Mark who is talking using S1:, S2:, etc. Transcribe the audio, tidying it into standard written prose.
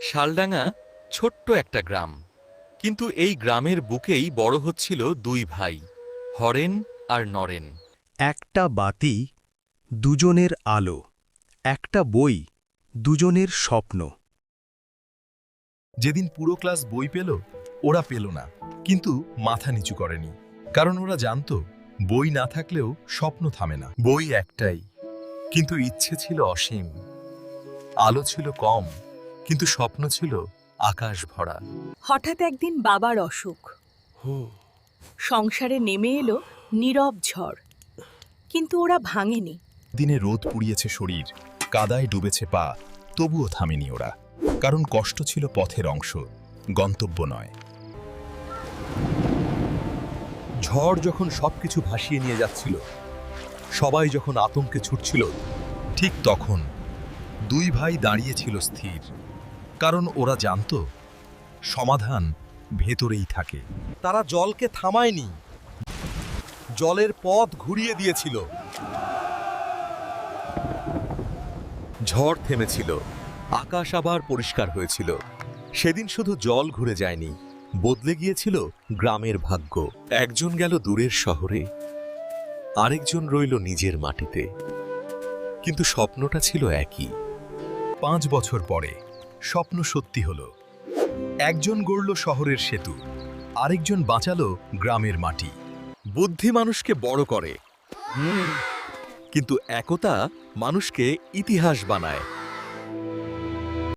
S1: শালডাঙ্গা ছোট্ট একটা গ্রাম, কিন্তু এই গ্রামের বুকেই বড় হচ্ছিল দুই ভাই, হরেন আর নরেন।
S2: একটা বাতি, দুজনের আলো, একটা বই, দুজনের স্বপ্ন।
S3: যেদিন পুরো ক্লাস বই পেল, ওরা পেল না, কিন্তু মাথা নিচু করেনি। কারণ ওরা জানতো বই না থাকলেও স্বপ্ন থামে না। বই একটাই, কিন্তু ইচ্ছে ছিল অসীম। আলো ছিল কম, কিন্তু স্বপ্ন ছিল আকাশ ভরা।
S4: হঠাৎ একদিন বাবার অসুখ। সংসারে নেমে এলো নীরব ঝড়, কিন্তু ওরা ভাঙেনি।
S3: দিনে রোদ পুড়িয়েছে শরীর, কাদায় ডুবেছে পা, তবুও থামেনি ওরা। কারণ কষ্ট ছিল পথের অংশ, গন্তব্য নয়। ঝড় যখন সবকিছু ভাসিয়ে নিয়ে যাচ্ছিল, সবাই যখন আতঙ্কে ছুটছিল, ঠিক তখন দুই ভাই দাঁড়িয়েছিল স্থির। কারণ ওরা জানতো সমাধান ভেতরেই থাকে। তারা জলকে থামায়নি, জলের পথ ঘুরিয়ে দিয়েছিল। ঝড় থেমেছিল, আকাশ আবার পরিষ্কার হয়েছিল। সেদিন শুধু জল ঘুরে যায়নি, বদলে গিয়েছিল গ্রামের ভাগ্য। একজন গেল দূরের শহরে, আরেকজন রইল নিজের মাটিতে, কিন্তু স্বপ্নটা ছিল একই। 5 বছর পরে স্বপ্ন সত্যি হলো। একজন গড়ল শহরের সেতু, আরেকজন বাঁচালো গ্রামের মাটি। বুদ্ধি মানুষকে বড় করে, কিন্তু একতা মানুষকে ইতিহাস বানায়।